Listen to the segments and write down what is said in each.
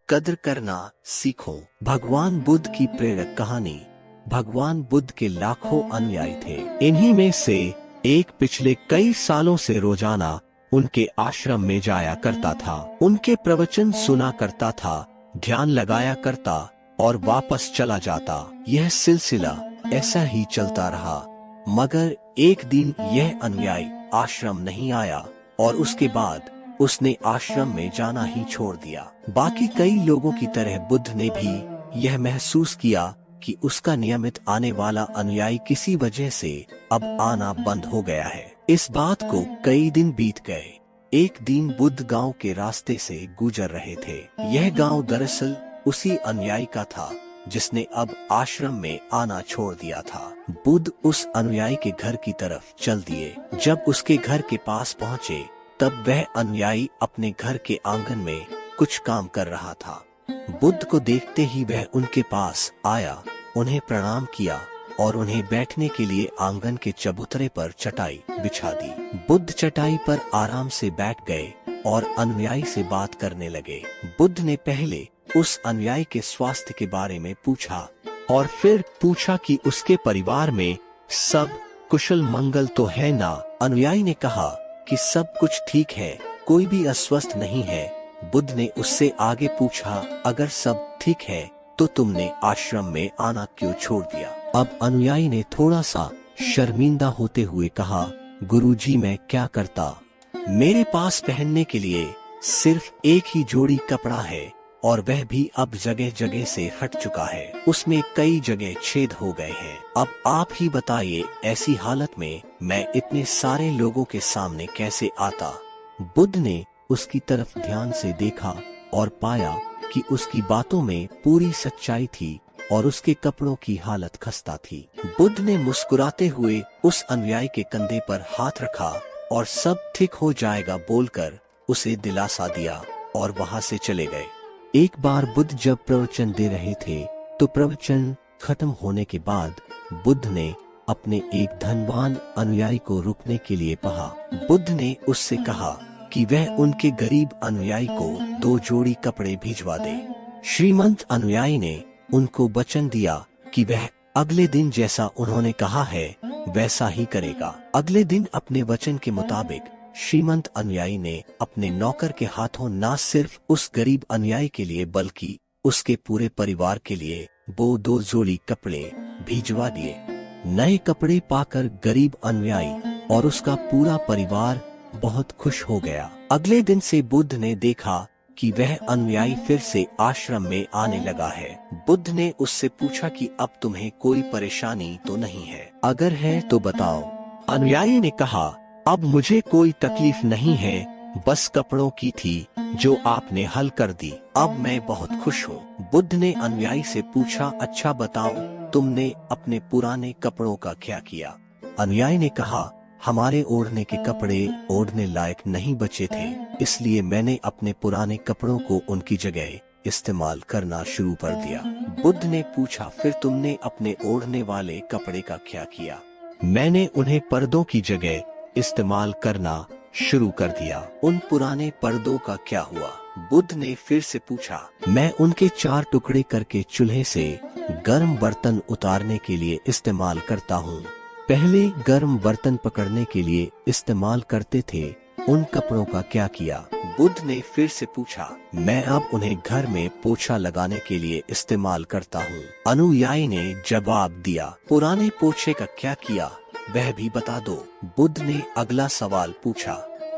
कद्र करना सीखो। भगवान बुद्ध की प्रेरक कहानी। भगवान बुद्ध के लाखों अनुयायी थे। इन्हीं में से एक पिछले कई सालों से रोजाना उनके आश्रम में जाया करता था। उनके प्रवचन सुना करता था, ध्यान लगाया करता और वापस चला जाता। यह सिलसिला ऐसा ही चलता रहा, मगर एक दिन यह अनुयायी आश्रम नहीं आया और उसके बाद उसने आश्रम में जाना ही छोड़ दिया। बाकी कई लोगों की तरह बुद्ध ने भी यह महसूस किया कि उसका नियमित आने वाला अनुयायी किसी वजह से अब आना बंद हो गया है। इस बात को कई दिन बीत गए। एक दिन बुद्ध गांव के रास्ते से गुजर रहे थे। यह गांव दरअसल उसी अनुयायी का था जिसने अब आश्रम में आना छोड़ दिया था। बुद्ध उस अनुयायी के घर की तरफ चल दिए। जब उसके घर के पास पहुँचे तब वह अनुयायी अपने घर के आंगन में कुछ काम कर रहा था। बुद्ध को देखते ही वह उनके पास आया, उन्हें प्रणाम किया और उन्हें बैठने के लिए आंगन के चबूतरे पर चटाई बिछा दी। बुद्ध चटाई पर आराम से बैठ गए और अनुयायी से बात करने लगे। बुद्ध ने पहले उस अनुयायी के स्वास्थ्य के बारे में पूछा और फिर पूछा कि उसके परिवार में सब कुशल मंगल तो है ना। अनुयायी ने कहा कि सब कुछ ठीक है, कोई भी अस्वस्थ नहीं है। बुद्ध ने उससे आगे पूछा, अगर सब ठीक है तो तुमने आश्रम में आना क्यों छोड़ दिया। अब अनुयायी ने थोड़ा सा शर्मिंदा होते हुए कहा, गुरुजी मैं क्या करता, मेरे पास पहनने के लिए सिर्फ एक ही जोड़ी कपड़ा है और वह भी अब जगह जगह से हट चुका है, उसमें कई जगह छेद हो गए हैं। अब आप ही बताइए, ऐसी हालत में मैं इतने सारे लोगों के सामने कैसे आता। बुद्ध ने उसकी तरफ ध्यान से देखा और पाया कि उसकी बातों में पूरी सच्चाई थी और उसके कपड़ों की हालत खस्ता थी। बुद्ध ने मुस्कुराते हुए उस अनुयायी के कंधे पर हाथ रखा और सब ठीक हो जाएगा बोलकर उसे दिलासा दिया और वहां से चले गए। एक बार बुद्ध जब प्रवचन दे रहे थे तो प्रवचन खत्म होने के बाद बुद्ध ने अपने एक धनवान अनुयायी को रुकने के लिए कहा। बुद्ध ने उससे कहा कि वह उनके गरीब अनुयायी को 2 जोड़ी कपड़े भिजवा दे। श्रीमंत अनुयायी ने उनको वचन दिया कि वह अगले दिन जैसा उन्होंने कहा है वैसा ही करेगा। अगले दिन अपने वचन के मुताबिक श्रीमंत अनुयायी ने अपने नौकर के हाथों न सिर्फ उस गरीब अनुयायी के लिए बल्कि उसके पूरे परिवार के लिए वो 2 जोड़ी कपड़े भिजवा दिए। नए कपड़े पाकर गरीब अनुयायी और उसका पूरा परिवार बहुत खुश हो गया। अगले दिन से बुद्ध ने देखा कि वह अनुयायी फिर से आश्रम में आने लगा है। बुद्ध ने उससे पूछा कि अब तुम्हें कोई परेशानी तो नहीं है, अगर है तो बताओ। अनुयायी ने कहा, अब मुझे कोई तकलीफ नहीं है, बस कपड़ों की थी जो आपने हल कर दी, अब मैं बहुत खुश हूँ। बुद्ध ने अनुयायी से पूछा, अच्छा बताओ तुमने अपने पुराने कपड़ों का क्या किया। अनुयायी ने कहा, हमारे ओढ़ने के कपड़े ओढ़ने लायक नहीं बचे थे, इसलिए मैंने अपने पुराने कपड़ों को उनकी जगह इस्तेमाल करना शुरू कर दिया। बुद्ध ने पूछा, फिर तुमने अपने ओढ़ने वाले कपड़े का क्या किया। मैंने उन्हें पर्दों की जगह इस्तेमाल करना शुरू कर दिया। उन पुराने पर्दों का क्या हुआ। बुद्ध ने फिर से पूछा, मैं उनके 4 टुकड़े करके चूल्हे से गर्म बर्तन उतारने के लिए इस्तेमाल करता हूँ। पहले गर्म बर्तन पकड़ने के लिए इस्तेमाल करते थे, उन कपड़ों का क्या किया। बुद्ध ने फिर से पूछा, मैं अब उन्हें घर में पोछा लगाने के लिए इस्तेमाल करता हूँ। अनुयायी ने जवाब दिया, पुराने पोछे का क्या किया, वह भी बता दो। बुद्ध ने अगला सवाल पूछा,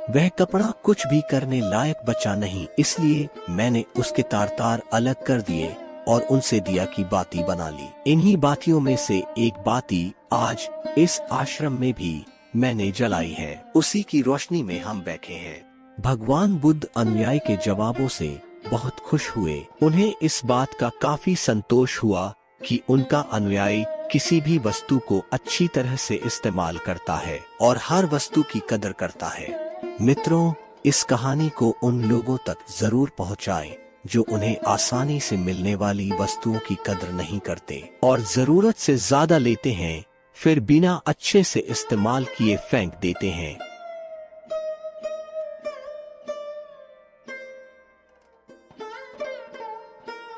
वह कपड़ा कुछ भी करने लायक बचा नहीं, इसलिए मैंने उसके तार अलग कर दिए और उनसे दिया की बाती बना ली। इन्हीं बातियों में से एक बाती आज इस आश्रम में भी मैंने जलाई है, उसी की रोशनी में हम बैठे हैं। भगवान बुद्ध अनुयायी के जवाबों से बहुत खुश हुए। उन्हें इस बात का काफी संतोष हुआ कि उनका अनुयायी किसी भी वस्तु को अच्छी तरह से इस्तेमाल करता है और हर वस्तु की कदर करता है। मित्रों, इस कहानी को उन लोगों तक जरूर पहुंचाएं जो उन्हें आसानी से मिलने वाली वस्तुओं की कदर नहीं करते और जरूरत से ज्यादा लेते हैं, फिर बिना अच्छे से इस्तेमाल किए फेंक देते हैं।